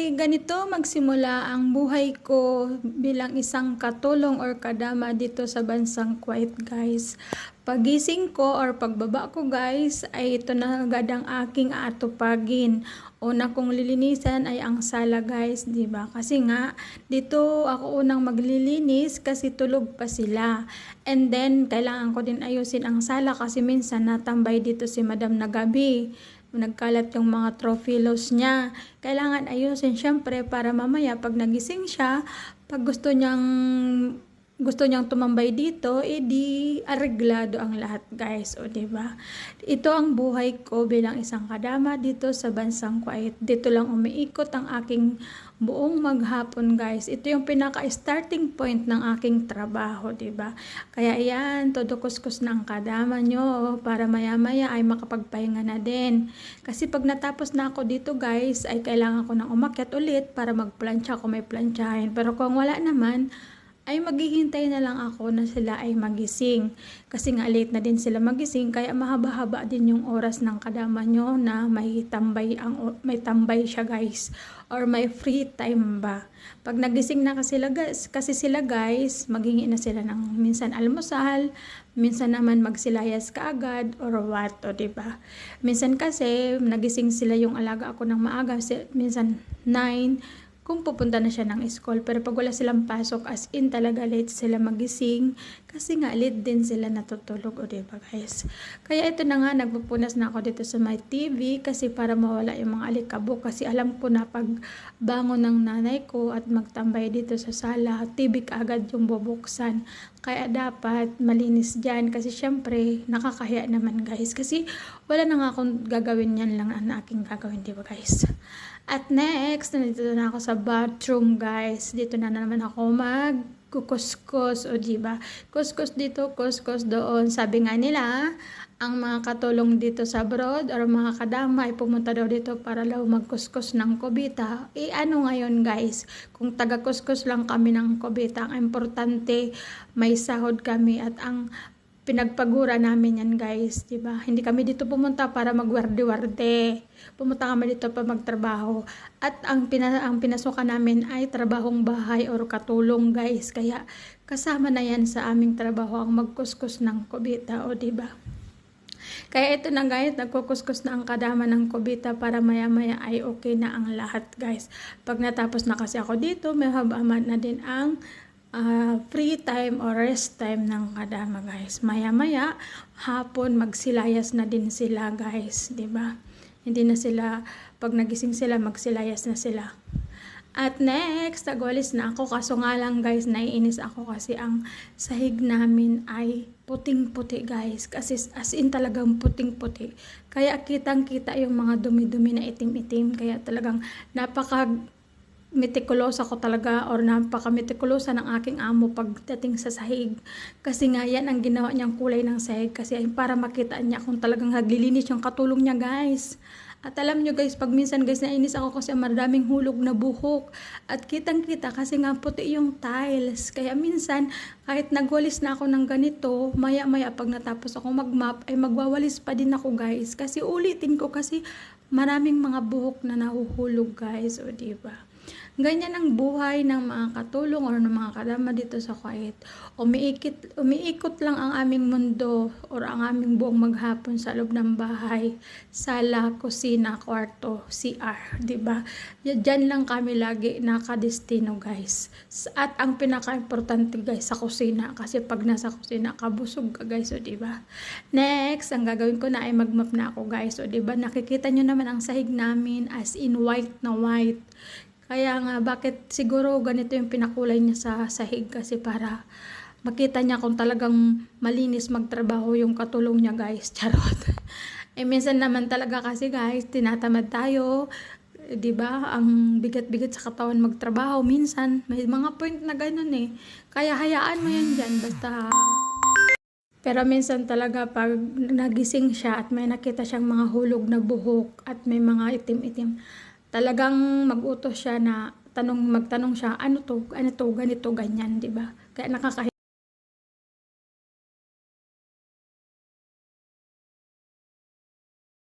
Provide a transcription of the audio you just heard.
ay ganito magsimula ang buhay ko bilang isang katulong or kadama dito sa bansang Kuwait, guys. Pagising ko or pagbaba ko, guys, ay ito na agad ang aking aatupagin. Una kong lilinisan ay ang sala, guys, 'di ba? Kasi nga dito ako unang maglilinis kasi tulog pa sila. And then kailangan ko din ayusin ang sala kasi minsan natambay dito si Madam na gabi. Nagkalat yung mga trophilos niya. Kailangan ayusin syempre para mamaya pag nagising siya, pag gusto niyang tumambay dito, edi areglado ang lahat, guys. O diba? Ito ang buhay ko bilang isang kadama dito sa bansang Kuwait. Dito lang umiikot ang aking buong maghapon, guys. Ito yung pinaka-starting point ng aking trabaho, diba? Kaya yan, todo kuskus na ang kadama nyo para maya-maya ay makapagpahinga na din. Kasi pag natapos na ako dito, guys, ay kailangan ko nang umakyat ulit para magplansya kung may plansyahin. Pero kung wala naman, ay maghihintay na lang ako na sila ay magising. Kasi nga late na din sila magising, kaya mahaba-haba din yung oras ng kadama nyo na may tambay siya, guys. Or may free time ba. Pag nagising na kasi sila, guys, maghingi na sila ng minsan almusal, minsan naman magsilayas kaagad or what, o diba? Minsan kasi nagising sila yung alaga ako ng maaga, minsan 9, kung pupunta na siya ng school. Pero pag wala silang pasok, as in talaga late sila magising kasi nga late din sila natutulog, o diba, guys? Kaya ito na nga, nagpupunas na ako dito sa my TV kasi para mawala yung mga alikabok, kasi alam ko na pag bangon ng nanay ko at magtambay dito sa sala, TV agad yung bubuksan. Kaya dapat malinis dyan kasi syempre nakakahiya naman, guys, kasi wala na nga akong gagawin, yan lang ang aking gagawin, diba, guys? At next, nandito na ako sa bathroom, guys. Dito na naman ako magkukuskus, o diba? Kuskus dito, kuskus doon. Sabi nga nila, ang mga katulong dito sa abroad or mga kadama ay pumunta daw dito para daw magkuskus ng kubita. Ano ngayon, guys? Kung taga-kuskus lang kami ng kubita, ang importante may sahod kami at ang pinagpagura namin yan, guys, diba? Hindi kami dito pumunta para magwarde-warde. Pumunta kami dito para magtrabaho. At ang pinasukan namin ay trabahong bahay or katulong, guys. Kaya kasama na yan sa aming trabaho ang magkuskus ng kubita, o diba? Kaya ito na, guys, nagkukuskus na ang kadama ng kubita para maya-maya ay okay na ang lahat, guys. Pag natapos na kasi ako dito, may habaman na din ang free time or rest time ng kadama, guys. Maya-maya, hapon, magsilayas na din sila, guys. Diba? Hindi na sila, pag nagising sila, magsilayas na sila. At next, nagwalis na ako. Kaso nga lang, guys, naiinis ako kasi ang sahig namin ay puting-puti, guys. Kasi as in talagang puting-puti. Kaya kitang-kita yung mga dumi-dumi na itim-itim. Kaya talagang metikulosa ko talaga or napaka-metikulosa ng aking amo pagdating sa sahig. Kasi nga yan ang ginawa niyang kulay ng sahig kasi para makita niya kung talagang naglilinis yung katulong niya, guys. At alam nyo, guys, pag minsan, guys, nainis ako kasi maraming hulog na buhok. At kitang-kita kasi nga puti yung tiles. Kaya minsan, kahit nagwalis na ako ng ganito, maya-maya pag natapos ako mag-mop, ay magwawalis pa din ako, guys. Kasi ulitin ko kasi maraming mga buhok na nahuhulog, guys. O diba? Ganyan ang buhay ng mga katulong or ng mga kadama dito sa Kuwait. Umiikot lang ang aming mundo or ang aming buong maghapon sa loob ng bahay, sala, kusina, kwarto, CR, diba? Diyan lang kami lagi nakadestino, guys. At ang pinaka-importante, guys, sa kusina, kasi pag nasa kusina kabusog ka, guys, o diba? Next, ang gagawin ko na ay mag-map na ako, guys, o diba? Nakikita nyo naman ang sahig namin as in white na white. Kaya nga, bakit siguro ganito yung pinakulay niya sa sahig kasi para makita niya kung talagang malinis magtrabaho yung katulong niya, guys. Charot. Minsan naman talaga kasi, guys, tinatamad tayo. Diba? Ang bigat-bigat sa katawan magtrabaho. Minsan, may mga point na ganun eh. Kaya hayaan mo yan dyan. Basta. Pero minsan talaga pag nagising siya at may nakita siyang mga hulog na buhok at may mga itim-itim, talagang mag-utos siya na magtanong siya, ano to, ganito, ganyan, diba? Kaya nakakahiya.